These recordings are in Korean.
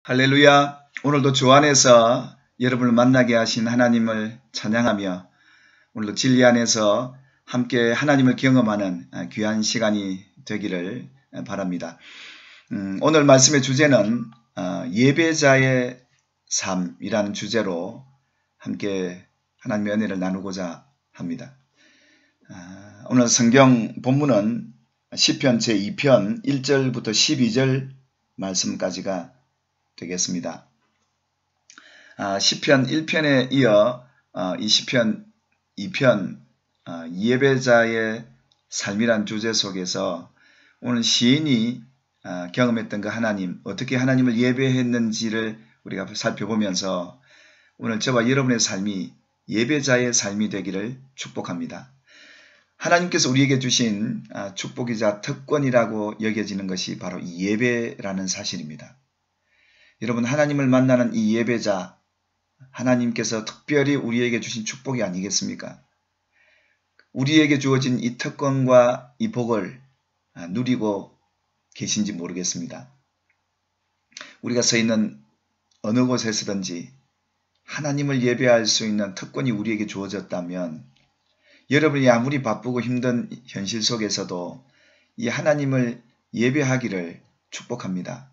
할렐루야. 오늘도 주 안에서 여러분을 만나게 하신 하나님을 찬양하며 오늘도 진리 안에서 함께 하나님을 경험하는 귀한 시간이 되기를 바랍니다. 오늘 말씀의 주제는 예배자의 삶이라는 주제로 함께 하나님의 은혜를 나누고자 합니다. 오늘 성경 본문은 시편 제2편 1절부터 12절 말씀까지가 되겠습니다. 시편 1편에 이어 이 시편 2편 예배자의 삶이란 주제 속에서 오늘 시인이 경험했던 그 하나님, 어떻게 하나님을 예배했는지를 우리가 살펴보면서 오늘 저와 여러분의 삶이 예배자의 삶이 되기를 축복합니다. 하나님께서 우리에게 주신 축복이자 특권이라고 여겨지는 것이 바로 이 예배라는 사실입니다. 여러분, 하나님을 만나는 이 예배자, 하나님께서 특별히 우리에게 주신 축복이 아니겠습니까? 우리에게 주어진 이 특권과 이 복을 누리고 계신지 모르겠습니다. 우리가 서 있는 어느 곳에서든지 하나님을 예배할 수 있는 특권이 우리에게 주어졌다면 여러분이 아무리 바쁘고 힘든 현실 속에서도 이 하나님을 예배하기를 축복합니다.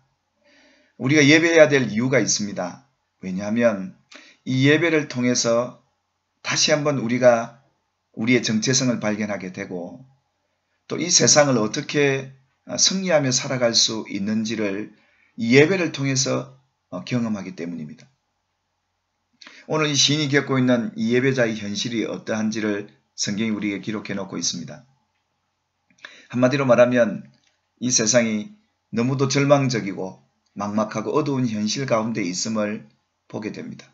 우리가 예배해야 될 이유가 있습니다. 왜냐하면 이 예배를 통해서 다시 한번 우리가 우리의 정체성을 발견하게 되고 또 이 세상을 어떻게 승리하며 살아갈 수 있는지를 이 예배를 통해서 경험하기 때문입니다. 오늘 이 시인이 겪고 있는 이 예배자의 현실이 어떠한지를 성경이 우리에게 기록해 놓고 있습니다. 한마디로 말하면 이 세상이 너무도 절망적이고 막막하고 어두운 현실 가운데 있음을 보게 됩니다.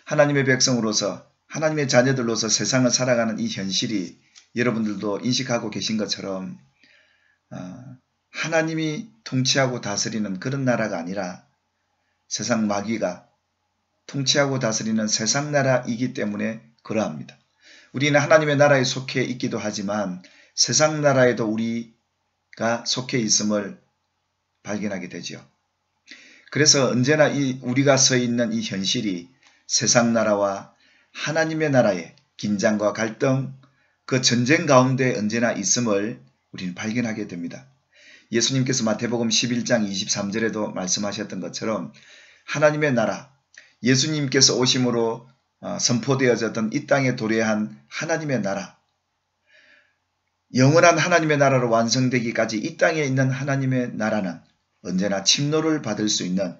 하나님의 백성으로서 하나님의 자녀들로서 세상을 살아가는 이 현실이 여러분들도 인식하고 계신 것처럼 하나님이 통치하고 다스리는 그런 나라가 아니라 세상 마귀가 통치하고 다스리는 세상 나라이기 때문에 그러합니다. 우리는 하나님의 나라에 속해 있기도 하지만 세상 나라에도 우리가 속해 있음을 발견하게 되지요. 그래서 언제나 우리가 서 있는 이 현실이 세상 나라와 하나님의 나라의 긴장과 갈등, 그 전쟁 가운데 언제나 있음을 우리는 발견하게 됩니다. 예수님께서 마태복음 11장 23절에도 말씀하셨던 것처럼 하나님의 나라, 예수님께서 오심으로 선포되어졌던 이 땅에 도래한 하나님의 나라, 영원한 하나님의 나라로 완성되기까지 이 땅에 있는 하나님의 나라는 언제나 침노를 받을 수 있는,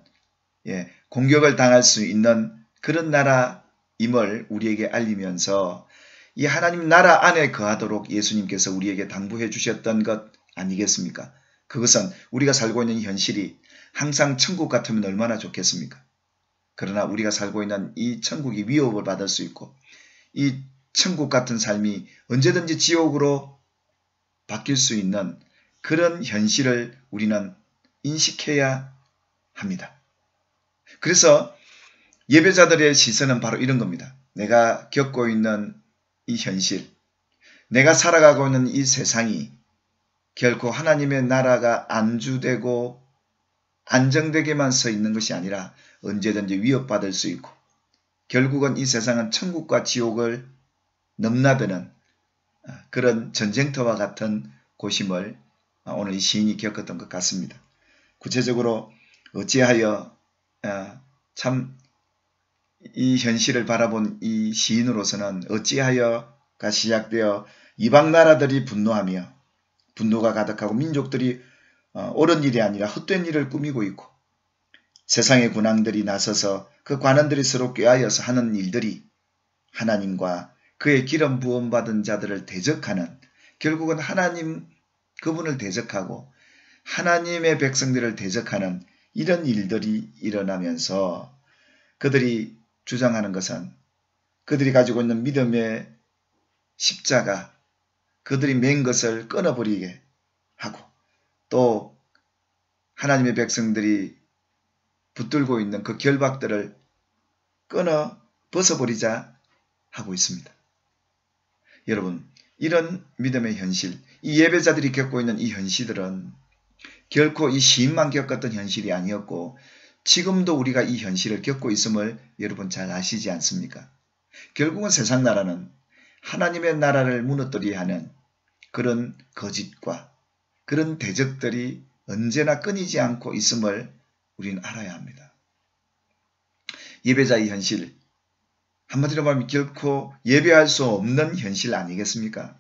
공격을 당할 수 있는 그런 나라임을 우리에게 알리면서 이 하나님 나라 안에 거하도록 예수님께서 우리에게 당부해 주셨던 것 아니겠습니까? 그것은 우리가 살고 있는 현실이 항상 천국 같으면 얼마나 좋겠습니까? 그러나 우리가 살고 있는 이 천국이 위협을 받을 수 있고 이 천국 같은 삶이 언제든지 지옥으로 바뀔 수 있는 그런 현실을 우리는 인식해야 합니다. 그래서 예배자들의 시선은 바로 이런 겁니다. 내가 겪고 있는 이 현실, 내가 살아가고 있는 이 세상이 결코 하나님의 나라가 안주되고 안정되게만 서 있는 것이 아니라 언제든지 위협받을 수 있고 결국은 이 세상은 천국과 지옥을 넘나드는 그런 전쟁터와 같은 곳임을 오늘 이 시인이 겪었던 것 같습니다. 구체적으로 어찌하여 참 이 현실을 바라본 이 시인으로서는 어찌하여가 시작되어 이방 나라들이 분노하며 분노가 가득하고 민족들이 옳은 일이 아니라 헛된 일을 꾸미고 있고 세상의 군왕들이 나서서 그 관원들이 서로 꾀하여서 하는 일들이 하나님과 그의 기름 부음 받은 자들을 대적하는, 결국은 하나님 그분을 대적하고 하나님의 백성들을 대적하는 이런 일들이 일어나면서 그들이 주장하는 것은 그들이 가지고 있는 믿음의 십자가, 그들이 맨 것을 끊어버리게 하고 또 하나님의 백성들이 붙들고 있는 그 결박들을 끊어 벗어버리자 하고 있습니다. 여러분, 이런 믿음의 현실, 이 예배자들이 겪고 있는 이 현실들은 결코 이 시인만 겪었던 현실이 아니었고 지금도 우리가 이 현실을 겪고 있음을 여러분 잘 아시지 않습니까? 결국은 세상 나라는 하나님의 나라를 무너뜨리려 하는 그런 거짓과 그런 대적들이 언제나 끊이지 않고 있음을 우리는 알아야 합니다. 예배자의 현실, 한마디로 말하면 결코 예배할 수 없는 현실 아니겠습니까?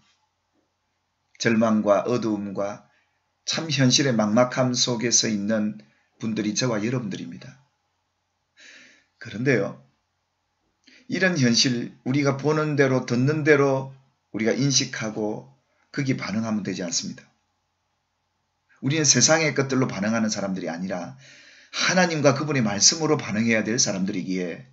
절망과 어두움과 참 현실의 막막함 속에서 있는 분들이 저와 여러분들입니다. 그런데요, 이런 현실 우리가 보는 대로 듣는 대로 우리가 인식하고 거기에 반응하면 되지 않습니다. 우리는 세상의 것들로 반응하는 사람들이 아니라 하나님과 그분의 말씀으로 반응해야 될 사람들이기에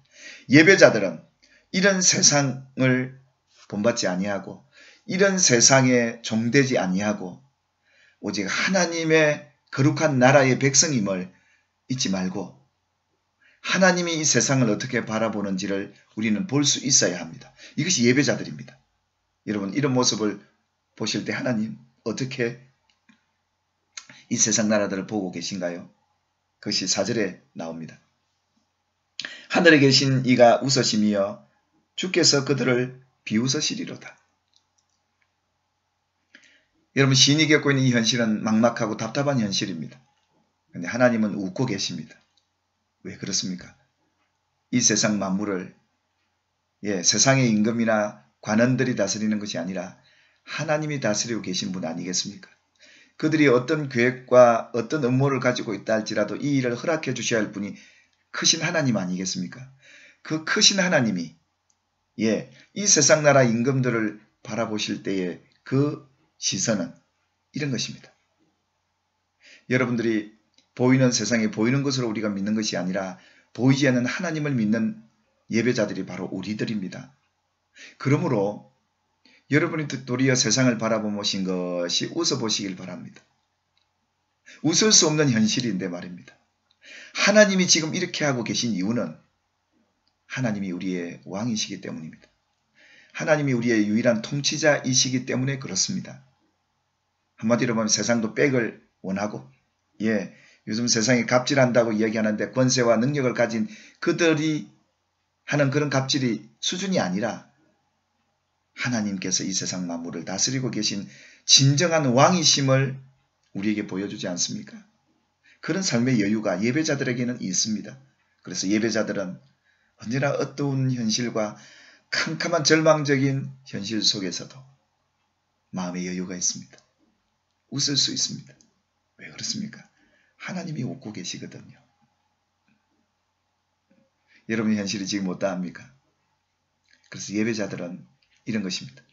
예배자들은 이런 세상을 본받지 아니하고 이런 세상에 종되지 아니하고 오직 하나님의 거룩한 나라의 백성임을 잊지 말고 하나님이 이 세상을 어떻게 바라보는지를 우리는 볼 수 있어야 합니다. 이것이 예배자들입니다. 여러분 이런 모습을 보실 때 하나님 어떻게 이 세상 나라들을 보고 계신가요? 그것이 4절에 나옵니다. 하늘에 계신 이가 웃으시며 주께서 그들을 비웃으시리로다. 여러분 시인이 겪고 있는 이 현실은 막막하고 답답한 현실입니다. 그런데 하나님은 웃고 계십니다. 왜 그렇습니까? 이 세상 만물을 세상의 임금이나 관원들이 다스리는 것이 아니라 하나님이 다스리고 계신 분 아니겠습니까? 그들이 어떤 계획과 어떤 음모를 가지고 있다 할지라도 이 일을 허락해 주셔야 할 분이 크신 하나님 아니겠습니까? 그 크신 하나님이 이 세상 나라 임금들을 바라보실 때의 그 시선은 이런 것입니다. 여러분들이 보이는 세상에 보이는 것으로 우리가 믿는 것이 아니라 보이지 않는 하나님을 믿는 예배자들이 바로 우리들입니다. 그러므로 여러분이 도리어 세상을 바라보신 것이 웃어보시길 바랍니다. 웃을 수 없는 현실인데 말입니다. 하나님이 지금 이렇게 하고 계신 이유는 하나님이 우리의 왕이시기 때문입니다. 하나님이 우리의 유일한 통치자이시기 때문에 그렇습니다. 한마디로 보면 세상도 백을 원하고 요즘 세상에 갑질한다고 이야기하는데 권세와 능력을 가진 그들이 하는 그런 갑질이 수준이 아니라 하나님께서 이 세상 만물을 다스리고 계신 진정한 왕이심을 우리에게 보여주지 않습니까? 그런 삶의 여유가 예배자들에게는 있습니다. 그래서 예배자들은 언제나 어두운 현실과 캄캄한 절망적인 현실 속에서도 마음의 여유가 있습니다. 웃을 수 있습니다. 왜 그렇습니까? 하나님이 웃고 계시거든요. 여러분의 현실이 지금 어떠합니까? 그래서 예배자들은 이런 것입니다.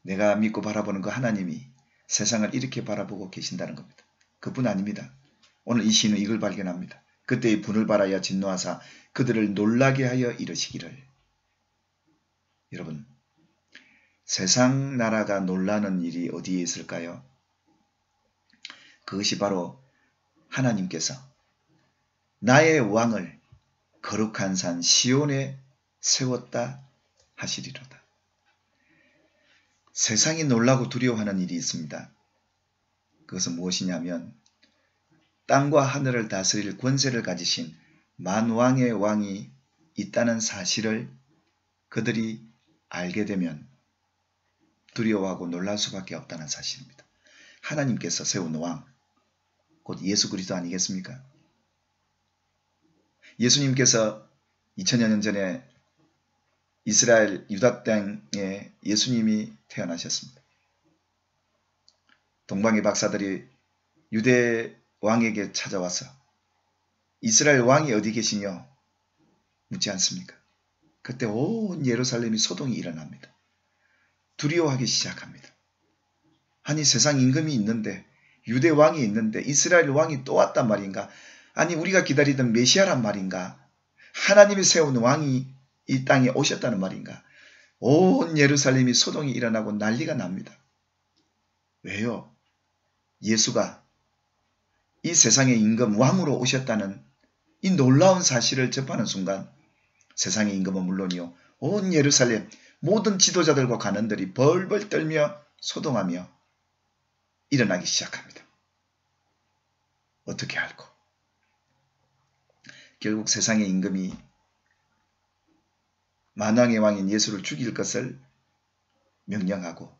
내가 믿고 바라보는 그 하나님이 세상을 이렇게 바라보고 계신다는 겁니다. 그뿐 아닙니다. 오늘 이 시인은 이걸 발견합니다. 그때의 분을 바라야 진노하사 그들을 놀라게 하여 이르시기를. 여러분, 세상 나라가 놀라는 일이 어디에 있을까요? 그것이 바로 하나님께서 나의 왕을 거룩한 산 시온에 세웠다 하시리로다. 세상이 놀라고 두려워하는 일이 있습니다. 그것은 무엇이냐면 땅과 하늘을 다스릴 권세를 가지신 만왕의 왕이 있다는 사실을 그들이 알게 되면 두려워하고 놀랄 수밖에 없다는 사실입니다. 하나님께서 세운 왕, 곧 예수 그리스도 아니겠습니까? 예수님께서 2000여 년 전에 이스라엘 유다 땅에 예수님이 태어나셨습니다. 동방의 박사들이 유대 왕에게 찾아와서 이스라엘 왕이 어디 계시냐 묻지 않습니까? 그때 온 예루살렘이 소동이 일어납니다. 두려워하기 시작합니다. 아니 세상 임금이 있는데 유대 왕이 있는데 이스라엘 왕이 또 왔단 말인가? 아니 우리가 기다리던 메시아란 말인가? 하나님이 세운 왕이 이 땅에 오셨다는 말인가? 온 예루살렘이 소동이 일어나고 난리가 납니다. 왜요? 예수가 이 세상의 임금 왕으로 오셨다는 이 놀라운 사실을 접하는 순간 세상의 임금은 물론이요 온 예루살렘 모든 지도자들과 관원들이 벌벌 떨며 소동하며 일어나기 시작합니다. 어떻게 할꼬? 결국 세상의 임금이 만왕의 왕인 예수를 죽일 것을 명령하고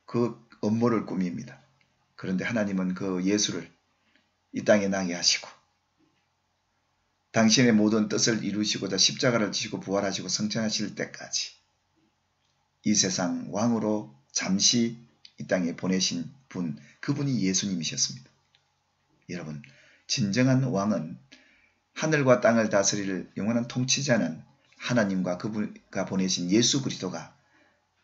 그 음모를 꾸밉니다. 그런데 하나님은 그 예수를 이 땅에 나게 하시고 당신의 모든 뜻을 이루시고자 십자가를 지시고 부활하시고 승천하실 때까지 이 세상 왕으로 잠시 이 땅에 보내신 분, 그분이 예수님이셨습니다. 여러분, 진정한 왕은 하늘과 땅을 다스릴 영원한 통치자는 하나님과 그분가 보내신 예수 그리스도가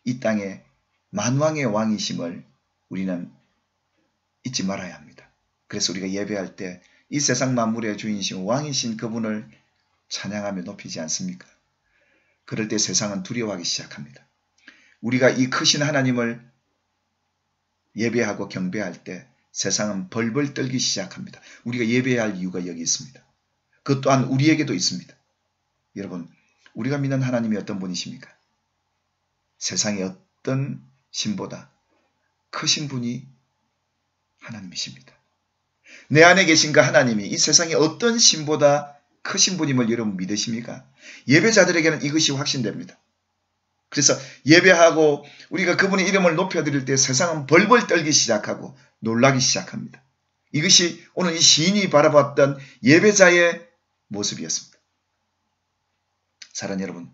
이 땅에 만왕의 왕이심을 우리는 잊지 말아야 합니다. 그래서 우리가 예배할 때 이 세상 만물의 주인이신 왕이신 그분을 찬양하며 높이지 않습니까? 그럴 때 세상은 두려워하기 시작합니다. 우리가 이 크신 하나님을 예배하고 경배할 때 세상은 벌벌 떨기 시작합니다. 우리가 예배해야 할 이유가 여기 있습니다. 그것 또한 우리에게도 있습니다. 여러분, 우리가 믿는 하나님이 어떤 분이십니까? 세상의 어떤 신보다 크신 분이 하나님이십니다. 내 안에 계신 그 하나님이 이 세상의 어떤 신보다 크신 분임을 여러분 믿으십니까? 예배자들에게는 이것이 확신됩니다. 그래서 예배하고 우리가 그분의 이름을 높여드릴 때 세상은 벌벌 떨기 시작하고 놀라기 시작합니다. 이것이 오늘 이 시인이 바라봤던 예배자의 모습이었습니다. 사랑하는 여러분,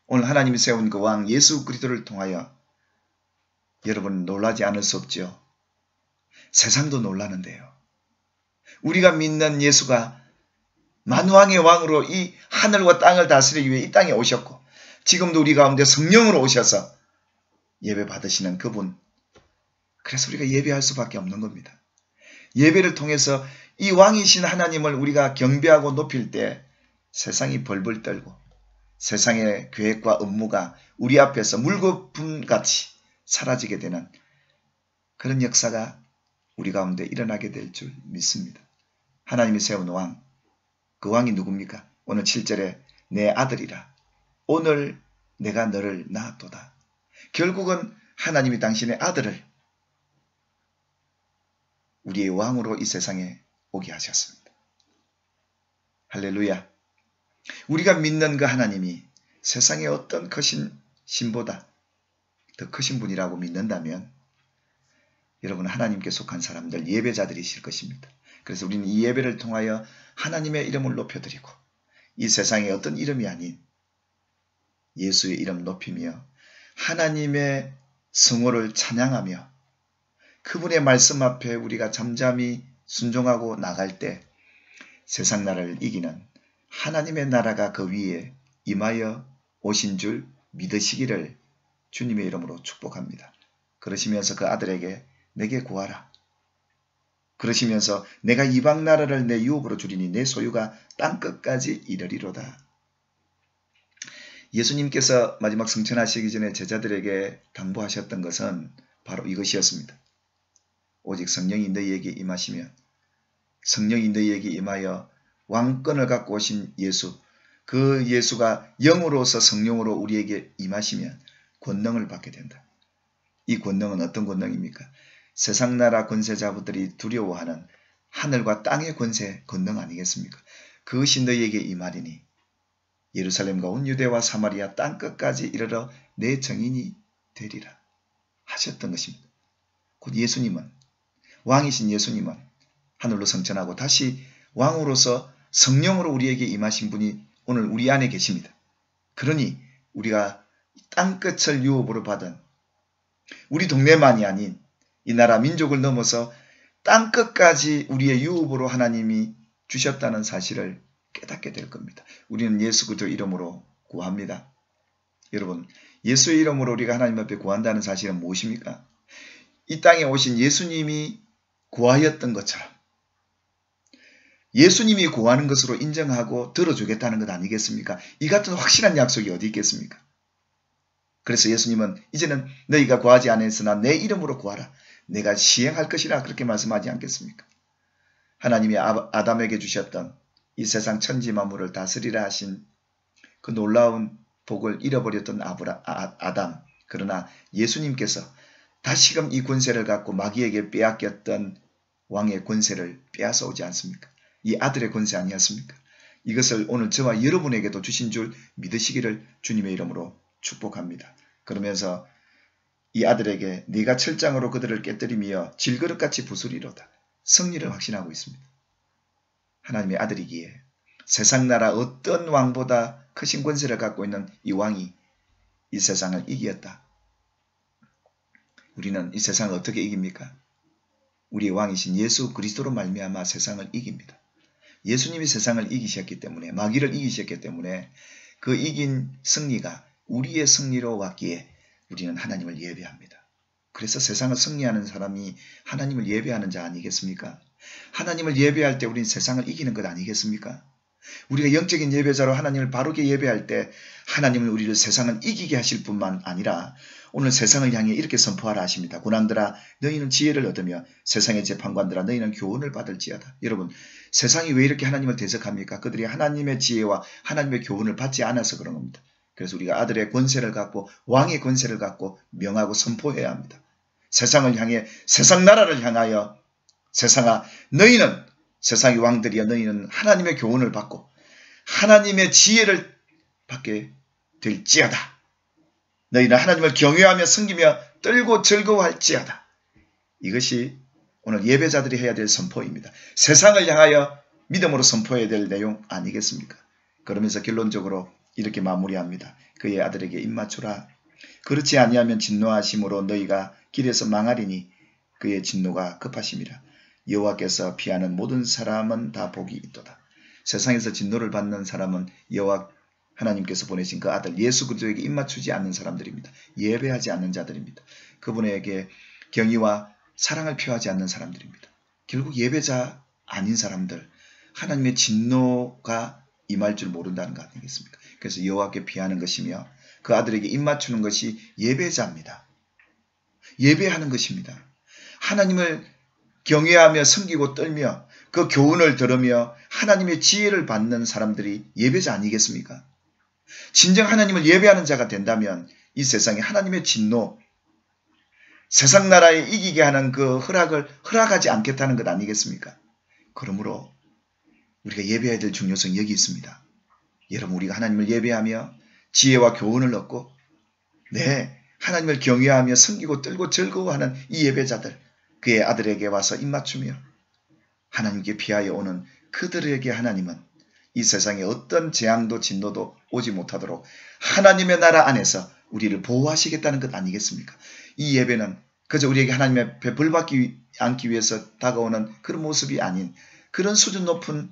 오늘 하나님이 세운 그 왕 예수 그리스도를 통하여 여러분 놀라지 않을 수 없죠. 세상도 놀라는데요. 우리가 믿는 예수가 만왕의 왕으로 이 하늘과 땅을 다스리기 위해 이 땅에 오셨고 지금도 우리 가운데 성령으로 오셔서 예배 받으시는 그분. 그래서 우리가 예배할 수밖에 없는 겁니다. 예배를 통해서 이 왕이신 하나님을 우리가 경배하고 높일 때 세상이 벌벌 떨고 세상의 계획과 업무가 우리 앞에서 물거품같이 사라지게 되는 그런 역사가 우리 가운데 일어나게 될 줄 믿습니다. 하나님이 세운 왕, 그 왕이 누굽니까? 오늘 7절에 내 아들이라 오늘 내가 너를 낳았도다. 결국은 하나님이 당신의 아들을 우리의 왕으로 이 세상에 오게 하셨습니다. 할렐루야. 우리가 믿는 그 하나님이 세상의 어떤 크신 신보다 더 크신 분이라고 믿는다면 여러분 하나님께 속한 사람들 예배자들이실 것입니다. 그래서 우리는 이 예배를 통하여 하나님의 이름을 높여드리고 이 세상의 어떤 이름이 아닌 예수의 이름 높이며 하나님의 성호를 찬양하며 그분의 말씀 앞에 우리가 잠잠히 순종하고 나갈 때 세상 나라를 이기는 하나님의 나라가 그 위에 임하여 오신 줄 믿으시기를 주님의 이름으로 축복합니다. 그러시면서 그 아들에게 내게 구하라. 그러시면서 내가 이방 나라를 내 유업으로 주리니 내 소유가 땅끝까지 이르리로다. 예수님께서 마지막 승천하시기 전에 제자들에게 당부하셨던 것은 바로 이것이었습니다. 오직 성령이 너희에게 임하시면 성령이 너희에게 임하여 왕권을 갖고 오신 예수, 그 예수가 영으로서 성령으로 우리에게 임하시면 권능을 받게 된다. 이 권능은 어떤 권능입니까? 세상 나라 권세자들이 두려워하는 하늘과 땅의 권세, 권능 아니겠습니까? 그것이 너희에게 임하리니 예루살렘과 온 유대와 사마리아 땅끝까지 이르러 내 정인이 되리라 하셨던 것입니다. 곧 예수님은, 왕이신 예수님은 하늘로 승천하고 다시 왕으로서 성령으로 우리에게 임하신 분이 오늘 우리 안에 계십니다. 그러니 우리가 땅끝을 유업으로 받은 우리 동네만이 아닌 이 나라 민족을 넘어서 땅끝까지 우리의 유업으로 하나님이 주셨다는 사실을 깨닫게 될 겁니다. 우리는 예수 그리스도 이름으로 구합니다. 여러분, 예수의 이름으로 우리가 하나님 앞에 구한다는 사실은 무엇입니까? 이 땅에 오신 예수님이 구하였던 것처럼 예수님이 구하는 것으로 인정하고 들어주겠다는 것 아니겠습니까? 이 같은 확실한 약속이 어디 있겠습니까? 그래서 예수님은 이제는 너희가 구하지 않았으나 내 이름으로 구하라. 내가 시행할 것이라 그렇게 말씀하지 않겠습니까? 하나님이 아담에게 주셨던 이 세상 천지 만물을 다스리라 하신 그 놀라운 복을 잃어버렸던 아담. 그러나 예수님께서 다시금 이 권세를 갖고 마귀에게 빼앗겼던 왕의 권세를 빼앗아 오지 않습니까? 이 아들의 권세 아니었습니까? 이것을 오늘 저와 여러분에게도 주신 줄 믿으시기를 주님의 이름으로 축복합니다. 그러면서 이 아들에게 네가 철장으로 그들을 깨뜨리며 질그릇같이 부수리로다. 승리를 확신하고 있습니다. 하나님의 아들이기에 세상 나라 어떤 왕보다 크신 권세를 갖고 있는 이 왕이 이 세상을 이겼다. 우리는 이 세상을 어떻게 이깁니까? 우리의 왕이신 예수 그리스도로 말미암아 세상을 이깁니다. 예수님이 세상을 이기셨기 때문에, 마귀를 이기셨기 때문에 그 이긴 승리가 우리의 승리로 왔기에 우리는 하나님을 예배합니다. 그래서 세상을 승리하는 사람이 하나님을 예배하는 자 아니겠습니까? 하나님을 예배할 때 우리는 세상을 이기는 것 아니겠습니까? 우리가 영적인 예배자로 하나님을 바르게 예배할 때 하나님은 우리를 세상을 이기게 하실 뿐만 아니라 오늘 세상을 향해 이렇게 선포하라 하십니다. 고난들아 너희는 지혜를 얻으며 세상의 재판관들아 너희는 교훈을 받을지어다. 여러분, 세상이 왜 이렇게 하나님을 대적합니까? 그들이 하나님의 지혜와 하나님의 교훈을 받지 않아서 그런 겁니다. 그래서 우리가 아들의 권세를 갖고 왕의 권세를 갖고 명하고 선포해야 합니다. 세상을 향해, 세상 나라를 향하여, 세상아 너희는, 세상의 왕들이여 너희는 하나님의 교훈을 받고 하나님의 지혜를 받게 될지어다. 너희는 하나님을 경외하며 섬기며 떨고 즐거워할지어다. 이것이 오늘 예배자들이 해야 될 선포입니다. 세상을 향하여 믿음으로 선포해야 될 내용 아니겠습니까? 그러면서 결론적으로 이렇게 마무리합니다. 그의 아들에게 입맞추라. 그렇지 아니하면 진노하심으로 너희가 길에서 망하리니 그의 진노가 급하심이라. 여호와께서 피하는 모든 사람은 다 복이 있도다. 세상에서 진노를 받는 사람은 여호와 하나님께서 보내신 그 아들 예수 그리스도에게 입맞추지 않는 사람들입니다. 예배하지 않는 자들입니다. 그분에게 경의와 사랑을 표하지 않는 사람들입니다. 결국 예배자 아닌 사람들, 하나님의 진노가 임할 줄 모른다는 거 아니겠습니까? 그래서 여호와께 피하는 것이며 그 아들에게 입맞추는 것이 예배자입니다. 예배하는 것입니다. 하나님을 경외하며 섬기고 떨며 그 교훈을 들으며 하나님의 지혜를 받는 사람들이 예배자 아니겠습니까? 진정 하나님을 예배하는 자가 된다면 이 세상에 하나님의 진노, 세상 나라에 이기게 하는 그 허락을 허락하지 않겠다는 것 아니겠습니까? 그러므로 우리가 예배해야 될 중요성이 여기 있습니다. 여러분, 우리가 하나님을 예배하며 지혜와 교훈을 얻고 하나님을 경외하며 섬기고 떨고 즐거워하는 이 예배자들, 그의 아들에게 와서 입맞추며 하나님께 피하여 오는 그들에게 하나님은 이 세상에 어떤 재앙도 진노도 오지 못하도록 하나님의 나라 안에서 우리를 보호하시겠다는 것 아니겠습니까? 이 예배는 그저 우리에게 하나님의 베풀 받지 않기 위해서 다가오는 그런 모습이 아닌 그런 수준 높은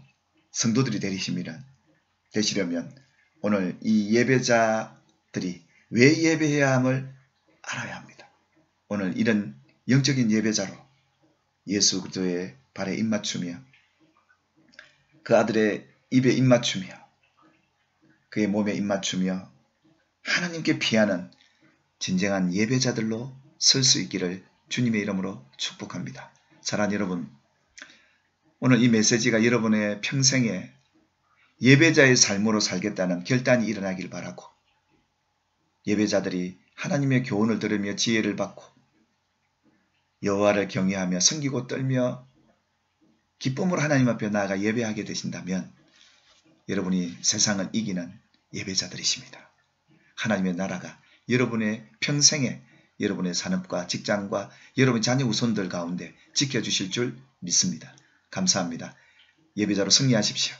성도들이 되시려면 오늘 이 예배자들이 왜 예배해야 함을 알아야 합니다. 오늘 이런 영적인 예배자로 예수 그리스도의 발에 입맞추며 그 아들의 입에 입맞추며 그의 몸에 입맞추며 하나님께 피하는 진정한 예배자들로 설 수 있기를 주님의 이름으로 축복합니다. 사랑하는 여러분, 오늘 이 메시지가 여러분의 평생에 예배자의 삶으로 살겠다는 결단이 일어나길 바라고 예배자들이 하나님의 교훈을 들으며 지혜를 받고 여호와를 경외하며 섬기고 떨며 기쁨으로 하나님 앞에 나아가 예배하게 되신다면 여러분이 세상을 이기는 예배자들이십니다. 하나님의 나라가 여러분의 평생에 여러분의 산업과 직장과 여러분의 자녀 후손들 가운데 지켜주실 줄 믿습니다. 감사합니다. 예배자로 승리하십시오.